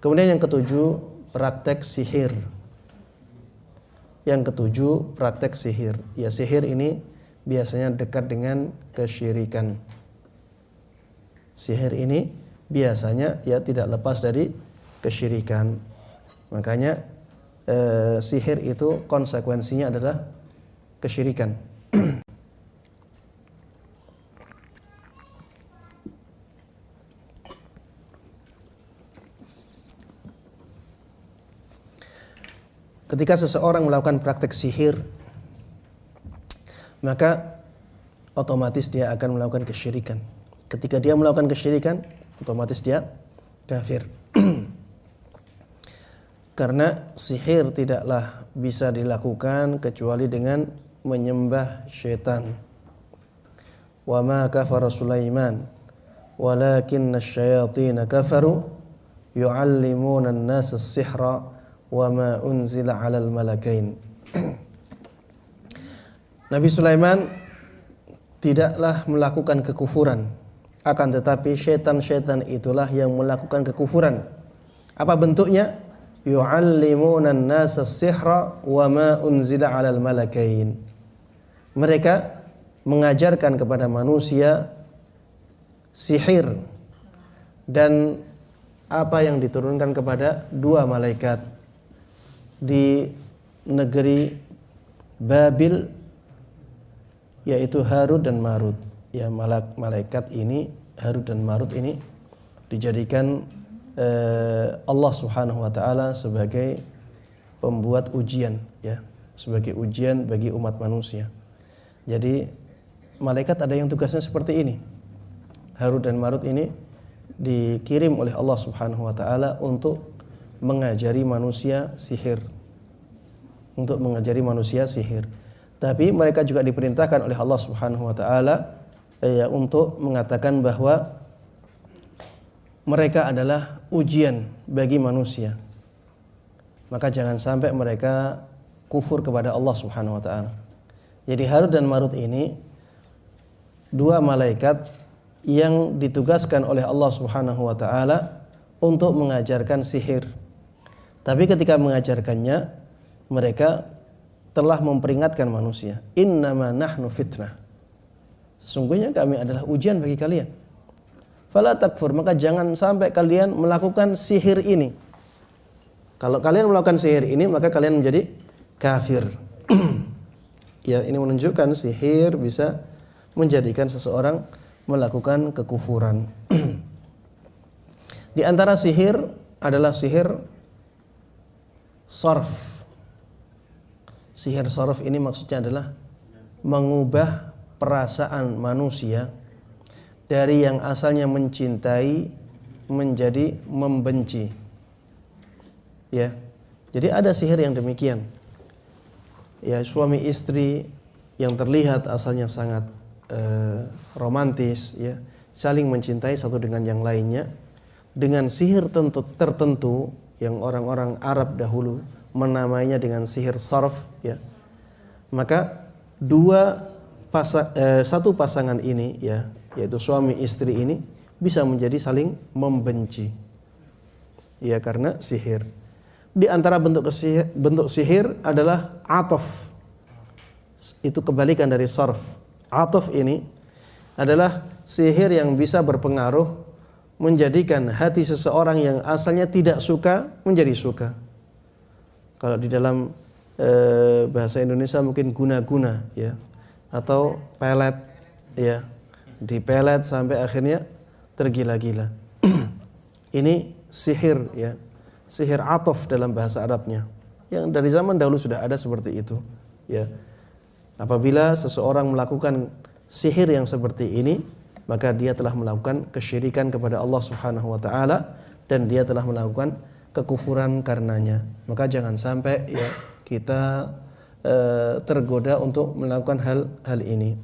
Kemudian yang ketujuh, praktek sihir. Yang ketujuh, praktek sihir. Ya, sihir ini biasanya dekat dengan kesyirikan. Sihir ini biasanya ya tidak lepas dari kesyirikan. Makanya sihir itu konsekuensinya adalah kesyirikan. Ketika seseorang melakukan praktek sihir, maka otomatis dia akan melakukan kesyirikan. Ketika dia melakukan kesyirikan, otomatis dia kafir. Karena sihir tidaklah bisa dilakukan kecuali dengan menyembah syaitan. Wa ma kafara Sulaiman walakinna asyayatin kafaru yu'allimuna an-nasa as-sihra wa ma unzila 'alal malakain. Nabi Sulaiman tidaklah melakukan kekufuran, akan tetapi syaitan-syaitan itulah yang melakukan kekufuran. Apa bentuknya? Yu'allimuna an-nasa as-sihra wa ma unzila 'alal malakain. Mereka mengajarkan kepada manusia sihir dan apa yang diturunkan kepada dua malaikat di negeri Babil, yaitu Harut dan Marut. Ya, malaikat ini, Harut dan Marut ini dijadikan Allah Subhanahu wa taala sebagai pembuat ujian, ya, sebagai ujian bagi umat manusia. Jadi malaikat ada yang tugasnya seperti ini. Harut dan Marut ini dikirim oleh Allah Subhanahu wa taala untuk mengajari manusia sihir. Untuk mengajari manusia sihir. Tapi mereka juga diperintahkan oleh Allah Subhanahu wa taala untuk mengatakan bahwa mereka adalah ujian bagi manusia. Maka jangan sampai mereka kufur kepada Allah Subhanahu wa taala. Jadi Harut dan Marut ini dua malaikat yang ditugaskan oleh Allah Subhanahu wa taala untuk mengajarkan sihir. Tapi ketika mengajarkannya, mereka telah memperingatkan manusia, innama nahnu fitnah. Sesungguhnya kami adalah ujian bagi kalian. Fala takfur, maka jangan sampai kalian melakukan sihir ini. Kalau kalian melakukan sihir ini, maka kalian menjadi kafir. Ya, ini menunjukkan sihir bisa menjadikan seseorang melakukan kekufuran. Di antara sihir adalah sihir sarf. Sihir sarf ini maksudnya adalah mengubah perasaan manusia dari yang asalnya mencintai menjadi membenci. Ya. Jadi ada sihir yang demikian. Ya, suami istri yang terlihat asalnya sangat romantis, ya, saling mencintai satu dengan yang lainnya, dengan sihir tertentu yang orang-orang Arab dahulu menamainya dengan sihir sarf, ya. Maka satu pasangan ini, ya, yaitu suami istri ini bisa menjadi saling membenci, ya, karena sihir. Di antara bentuk sihir adalah ataf. Itu kebalikan dari sarf. Ataf ini adalah sihir yang bisa berpengaruh menjadikan hati seseorang yang asalnya tidak suka menjadi suka. Kalau di dalam bahasa Indonesia mungkin guna-guna, ya, atau pelet, ya, dipelet sampai akhirnya tergila-gila. Ini sihir, ya, sihir ataf dalam bahasa Arabnya, yang dari zaman dahulu sudah ada seperti itu, ya. Apabila seseorang melakukan sihir yang seperti ini, maka dia telah melakukan kesyirikan kepada Allah Subhanahu wa taala dan dia telah melakukan kekufuran karenanya. Maka jangan sampai, ya, kita tergoda untuk melakukan hal ini.